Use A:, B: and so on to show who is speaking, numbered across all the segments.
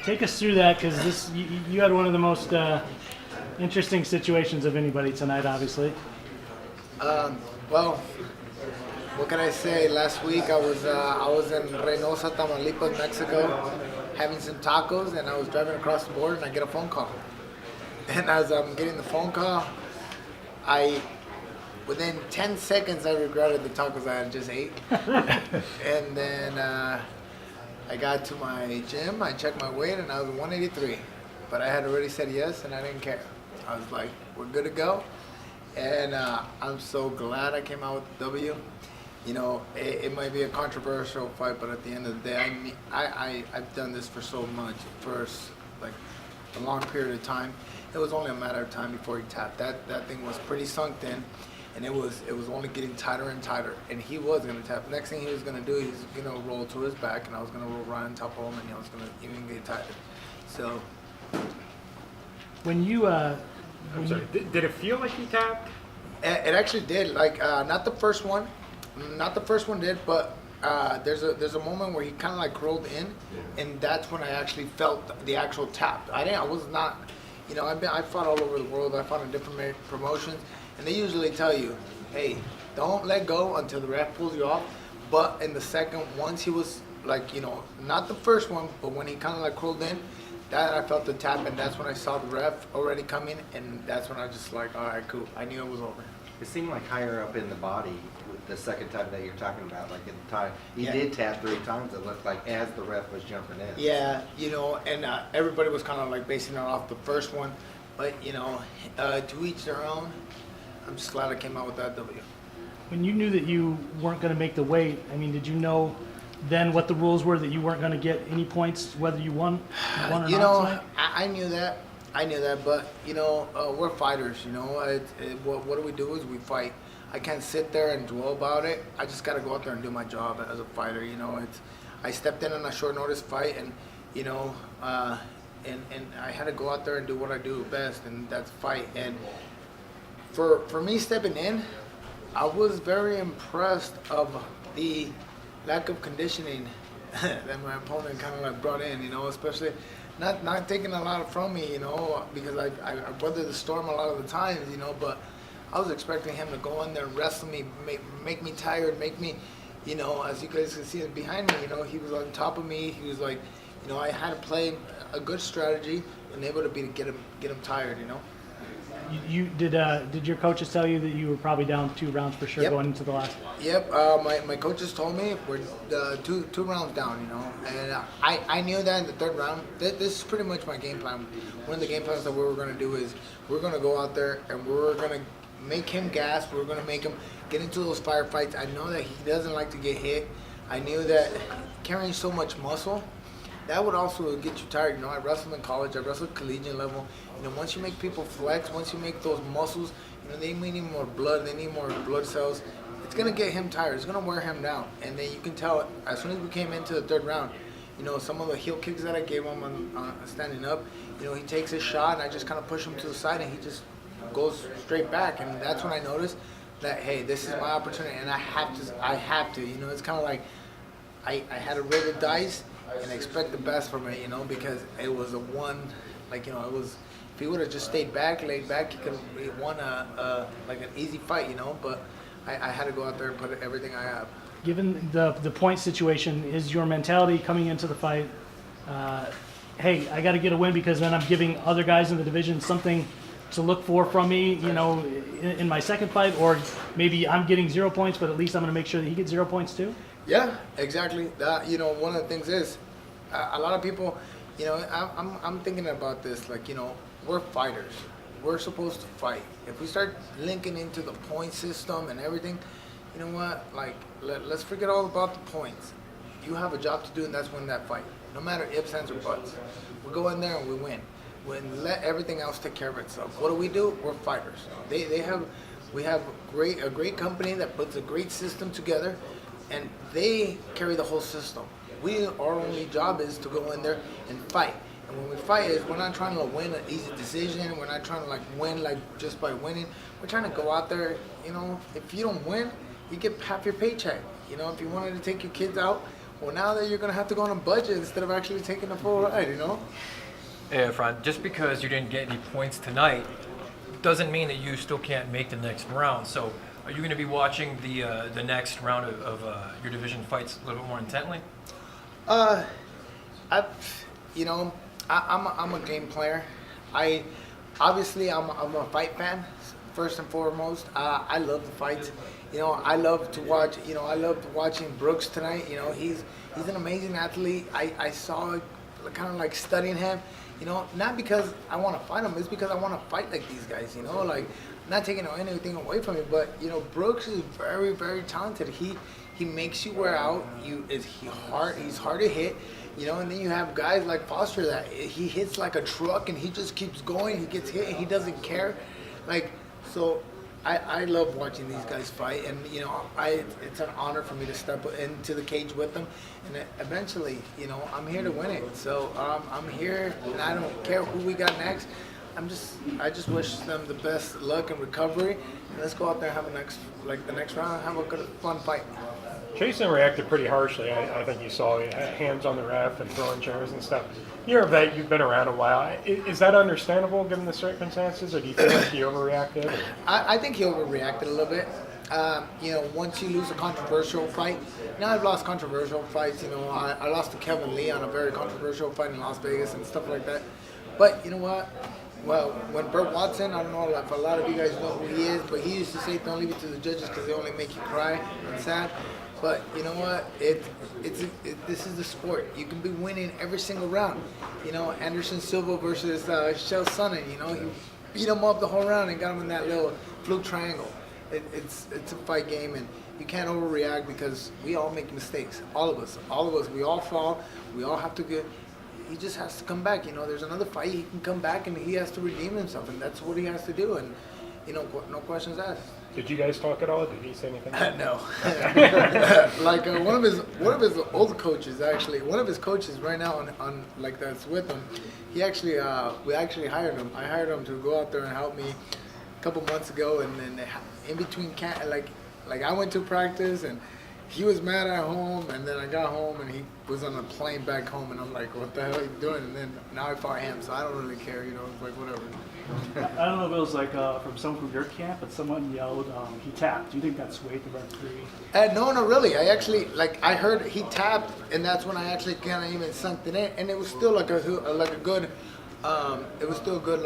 A: Take us through that, because you had one of the most interesting situations of anybody tonight, obviously.
B: Well, what can I say? Last week I was in Reynosa, Tamaulipas, Mexico, having some tacos, and I was driving across the border, and I get a phone call. And as I'm getting the phone call, within 10 seconds, I regretted the tacos I had just ate. And then I got to my gym, I checked my weight, and I was 183. But I had already said yes, and I didn't care. I was like, we're good to go. And I'm so glad I came out with the W. You know, it might be a controversial fight, but at the end of the day, I've done this for so much, for like a long period of time. It was only a matter of time before he tapped. That thing was pretty sunk in, and it was only getting tighter and tighter. And he was gonna tap. Next thing he was gonna do, he's gonna roll to his back, and I was gonna roll right on top of him, and I was gonna even get tighter. So
A: When you
C: I'm sorry. Did it feel like he tapped?
B: it actually did. Like not the first one did, but there's a moment where he kind of like rolled in, and that's when I actually felt the actual tap. I was not, you know, I fought all over the world. I fought in different promotions, and they usually tell you, hey, don't let go until the ref pulls you off. But in the second, once he was like, you know, not the first one, but when he kind of like rolled in, that I felt the tap, and that's when I saw the ref already coming, and that's when I just like, all right, cool. I knew it was over.
D: It seemed like higher up in the body with the second time that you're talking about, like at the time. He
B: Yeah.
D: did tap 3 times, it looked like, as the ref was jumping in.
B: Yeah, you know, and everybody was kind of like basing it off the first one, but you know, to each their own. I'm just glad I came out with that W.
A: when you knew that you weren't going to make the weight, I mean, did you know then what the rules were, that you weren't going to get any points whether you won or
B: You
A: not
B: know,
A: tonight?
B: I knew that. I knew that, but you know, we're fighters. You know, what do we do is we fight. I can't sit there and dwell about it. I just got to go out there and do my job as a fighter. You know, I stepped in on a short notice fight, and you know, and I had to go out there and do what I do best, and that's fight. And for me stepping in, I was very impressed of the lack of conditioning that my opponent kind of like brought in, you know, especially not taking a lot from me, you know, because I weathered the storm a lot of the times, you know, but I was expecting him to go in there and wrestle me, make me tired, make me, you know, as you guys can see behind me, you know, he was on top of me. He was like, you know, I had to play a good strategy and able to get him tired, you know.
A: You did your coaches tell you that you were probably down 2 rounds for sure
B: Yep.
A: going into the last?
B: Yep, my coaches told me we're two rounds down, you know, and I knew that in the third round. This is pretty much my game plan. One of the game plans that we were going to do is we're going to go out there and we're going to make him gas. We're going to make him get into those firefights. I know that he doesn't like to get hit. I knew that carrying so much muscle, that would also get you tired. You know, I wrestled in college, I wrestled collegiate level. You know, once you make people flex, once you make those muscles, you know, they need more blood, they need more blood cells. It's gonna get him tired, it's gonna wear him down. And then you can tell, as soon as we came into the third round, you know, some of the heel kicks that I gave him on standing up, you know, he takes his shot and I just kind of push him to the side and he just goes straight back. And that's when I noticed that, hey, this is my opportunity and I have to, you know, it's kind of like I had to roll the dice and expect the best from it, you know, because it was a one, like, you know, it was, if he would have just stayed back, laid back, he could have won like an easy fight, you know, but I had to go out there and put everything I have.
A: Given the point situation, is your mentality coming into the fight, hey, I got to get a win because then I'm giving other guys in the division something to look for from me, you know, in my second fight, or maybe I'm getting 0 points, but at least I'm going to make sure that he gets 0 points too?
B: Yeah, exactly. You know, one of the things is, a lot of people, you know, I'm thinking about this, like, you know, we're fighters. We're supposed to fight. If we start linking into the point system and everything, you know what, like, let's forget all about the points. You have a job to do, and that's win that fight. No matter ifs, ands, or buts. We go in there and we win. Let everything else take care of itself. What do? We're fighters. We have a great company that puts a great system together, and they carry the whole system. Our only job is to go in there and fight. And when we fight, we're not trying to win an easy decision. We're not trying to like win like just by winning. We're trying to go out there. You know, if you don't win, you get half your paycheck. You know, if you wanted to take your kids out well, now that you're gonna have to go on a budget instead of actually taking a full ride,
E: Hey, Efrain, just because you didn't get any points tonight doesn't mean that you still can't make the next round. So, are you going to be watching the next round of your division fights a little bit more intently?
B: I, I'm a game player. Obviously I'm a fight fan first and foremost. I love the fights. I love to watch. I loved watching Brooks tonight. He's an amazing athlete. I saw kind of like studying him. Not because I want to fight him. It's because I want to fight like these guys. Like not taking anything away from him, but Brooks is very, very talented. He makes you wear out. He's hard to hit. And then you have guys like Foster that he hits like a truck and he just keeps going. He gets hit and he doesn't care. So I love watching these guys fight, and it's an honor for me to step into the cage with them. And eventually, I'm here to win it. So I'm here, and I don't care who we got next. I just wish them the best luck and recovery. And let's go out there and have the next round, have a good, fun fight.
C: Jason reacted pretty harshly. I think you saw he had hands on the ref and throwing chairs and stuff. You're a vet. You've been around a while. Is that understandable given the circumstances, or do you feel like he overreacted? Or?
B: I think he overreacted a little bit. Once you lose a controversial fight, I've lost controversial fights. I lost to Kevin Lee on a very controversial fight in Las Vegas and stuff like that. But you know what? Well, when Burt Watson, I don't know if a lot of you guys know who he is, but he used to say, "Don't leave it to the judges because they only make you cry and sad." But you know what? This is the sport. You can be winning every single round. Anderson Silva versus Chael Sonnen. He beat him up the whole round and got him in that little fluke triangle. It's a fight game, and you can't overreact because we all make mistakes. All of us. We all fall. We all have to get. He just has to come back. There's another fight. He can come back and he has to redeem himself, and that's what he has to do. And no questions asked.
C: Did you guys talk at all? Did he say anything?
B: No. Like one of his old coaches, actually, one of his coaches right now on like that's with him. He actually we actually hired him. I hired him to go out there and help me a couple months ago, and then in between like I went to practice and he was mad at home, and then I got home and he was on a plane back home, and I'm like, what the hell are you doing? And then now I fought him, so I don't really care, it's like whatever.
F: I don't know if it was like from someone from your camp, but someone yelled, he tapped. Do you think that swayed the referee?
B: No, not really. I actually, I heard he tapped, and that's when I actually kind of even sunk it in, and it was still like a good, it was still a good,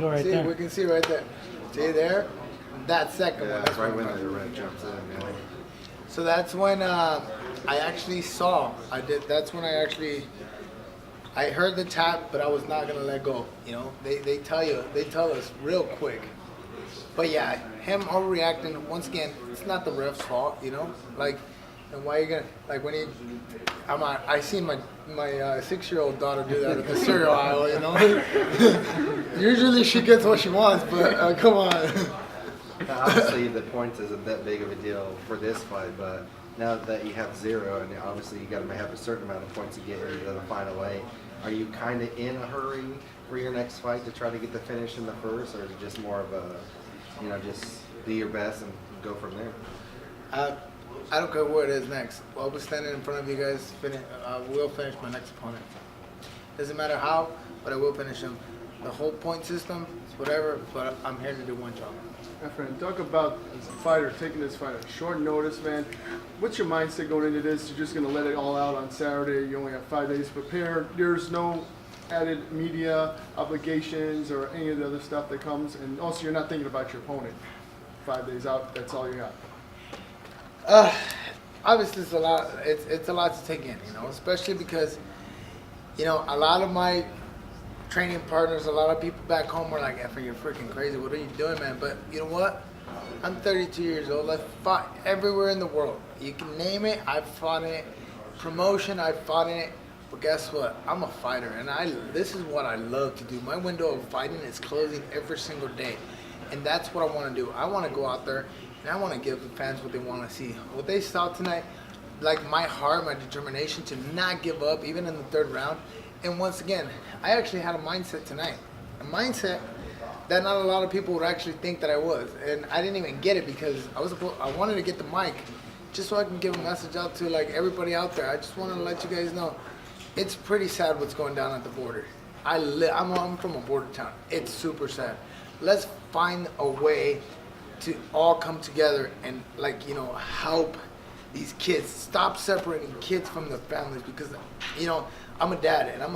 A: right
B: see,
A: there.
B: we can see right there. See there? That second
D: Yeah,
B: one.
D: that's right when the red jumps in. Yeah.
B: So that's when I actually saw. That's when I heard the tap, but I was not gonna let go. They tell us real quick. But yeah, him overreacting. Once again, it's not the ref's fault. And why you gonna when he? I seen my 6-year-old daughter do that at the cereal aisle. Usually she gets what she wants, but come on.
D: Obviously, the points isn't that big of a deal for this fight, but now that you have 0, and obviously you got to have a certain amount of points to get into the final 8, are you kind of in a hurry for your next fight to try to get the finish in the first, or is it just more of a, just do your best and go from there?
B: I don't care where it is next. I'll be standing in front of you guys. We'll finish my next opponent. Doesn't matter how, but I will finish him. The whole point system, whatever, but I'm here to do one job.
G: Efrain, talk about as a fighter taking this fight at short notice, man. What's your mindset going into this? You're just going to let it all out on Saturday. You only have 5 days to prepare. There's no added media obligations or any of the other stuff that comes. And also, you're not thinking about your opponent. 5 days out, that's all you got.
B: Obviously, it's a lot. It's a lot to take in, especially because, a lot of my training partners, a lot of people back home were like, Efrain, you're freaking crazy. What are you doing, man? But you know what? I'm 32 years old. I've fought everywhere in the world. You can name it. I've fought in it. Promotion, I've fought in it. But guess what? I'm a fighter, and this is what I love to do. My window of fighting is closing every single day. And that's what I want to do. I want to go out there, and I want to give the fans what they want to see. What they saw tonight, like my heart, my determination to not give up, even in the 3rd round. And once again, I actually had a mindset tonight. A mindset that not a lot of people would actually think that I was. And I didn't even get it because I wanted to get the mic just so I can give a message out to like everybody out there. I just want to let you guys know, it's pretty sad what's going down at the border. I'm from a border town. It's super sad. Let's find a way to all come together and like, you know, help these kids. Stop separating kids from their families, because, you know, I'm a dad and I'm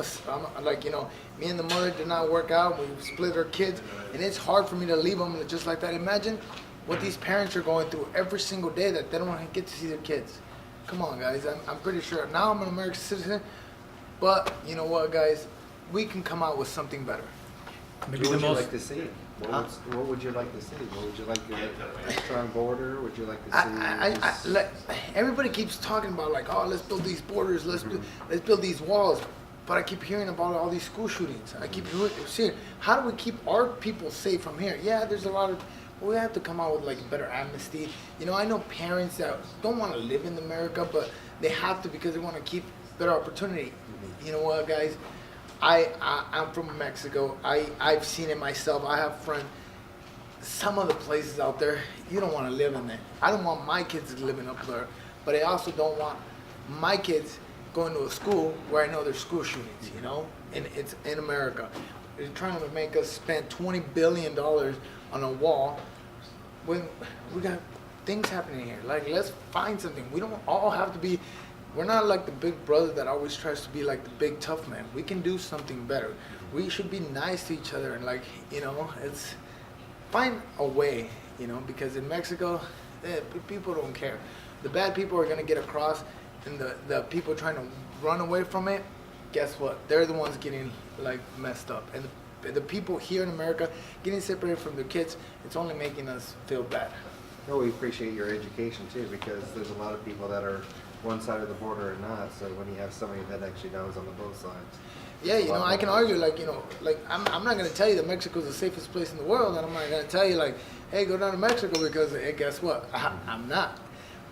B: like, you know, me and the mother did not work out. We split our kids, and it's hard for me to leave them just like that. Imagine what these parents are going through every single day, that they don't get to see their kids. Come on, guys. I'm pretty sure now I'm an American citizen, but you know what, guys, we can come out with something better.
E: Maybe
D: What
E: the
D: would you
E: most.
D: like to see? What would you like to see? What would you like, a strong border? Would you like to see?
B: Like, everybody keeps talking about like, oh, let's build these borders, let's build these walls, but I keep hearing about all these school shootings. I keep seeing, how do we keep our people safe from here? Yeah, there's a lot of, we have to come out with like better amnesty. You know, I know parents that don't want to live in America, but they have to because they want to keep better opportunity. You know what, guys? I'm from Mexico. I've seen it myself. I have friends. Some of the places out there, you don't want to live in there. I don't want my kids living up there, but I also don't want my kids going to a school where I know there's school shootings, you know? And it's in America. They're trying to make us spend $20 billion on a wall when we got things happening here. Like, let's find something. We don't all have to be, we're not like the big brother that always tries to be like the big tough man. We can do something better. We should be nice to each other and like, you know, it's, find a way, you know, because in Mexico, people don't care. The bad people are going to get across, and the people trying to run away from it, guess what? They're the ones getting like messed up. And the people here in America getting separated from their kids, it's only making us feel bad.
D: No, we appreciate your education too, because there's a lot of people that are one side of the border or not. So when you have somebody that actually knows on the both sides.
B: Yeah, you know, I can argue like, you know, like I'm not going to tell you that Mexico is the safest place in the world, and I'm not going to tell you like, hey, go down to Mexico, because hey, guess what? I'm not.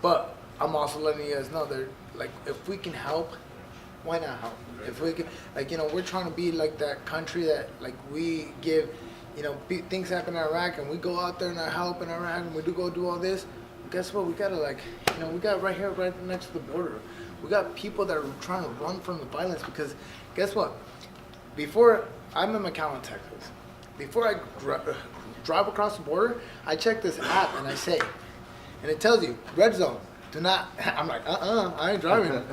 B: But I'm also letting you guys know that like, if we can help, why not help? If we can, like, you know, we're trying to be like that country that like we give, you know, things happen in Iraq and we go out there and I help in Iraq and we do all this. Guess what? We gotta like, you know, we got right here, right next to the border. We got people that are trying to run from the violence, because guess what? Before, I'm in McAllen, Texas. Before I drive across the border, I check this app and I say, and it tells you, red zone, do not, I'm like, I ain't driving.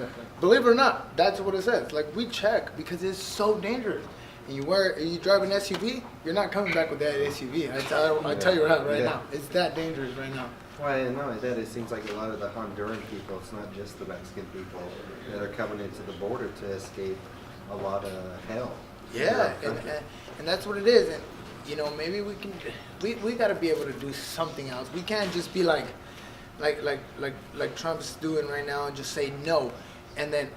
B: Believe it or not, that's what it says. Like, we check because it's so dangerous. And you drive an SUV, you're not coming back with that SUV. I tell you right now, it's that dangerous right now.
D: Well, and not only that, it seems like a lot of the Honduran people, it's not just the Mexican people, that are coming into the border to escape a lot of hell.
B: Yeah, and that's what it is. And you know, maybe we got to be able to do something else. We can't just be like Trump's doing right now and just say no, and then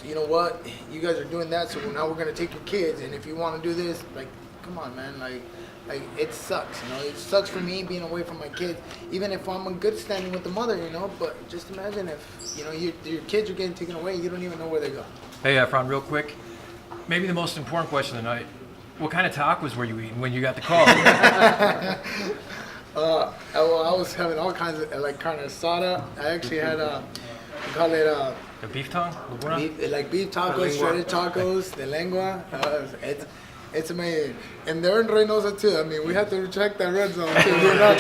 B: you know what, you guys are doing that, so now we're gonna take your kids, and if you want to do this, like, come on, man, like it sucks, you know. It sucks for me being away from my kids, even if I'm in good standing with the mother, you know. But just imagine if, you know, your kids are getting taken away, you don't even know where they go.
E: Hey, Efrain, real quick. Maybe the most important question tonight. What kind of tacos were you eating when you got the call?
B: Well, I was having all kinds of like carne asada. I actually had we call it
E: The beef tongue? Laguna?
B: beef tacos, shredded tacos, the lengua. It's amazing, and they're in Reynosa too. I mean, we have to check that red zone too. You know?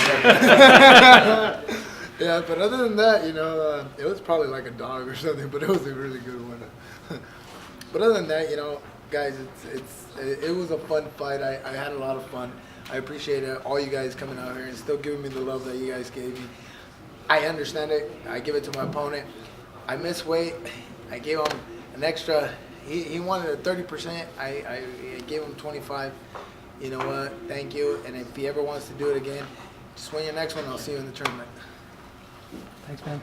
B: Yeah, but other than that, you know, it was probably like a dog or something, but it was a really good one. But other than that, you know, guys, it was a fun fight. I had a lot of fun. I appreciate all you guys coming out here and still giving me the love that you guys gave me. I understand it. I give it to my opponent. I missed weight. I gave him an extra. He wanted a 30%. I gave him 25. You know what? Thank you. And if he ever wants to do it again, just win your next one. I'll see you in the tournament.
A: Thanks, man.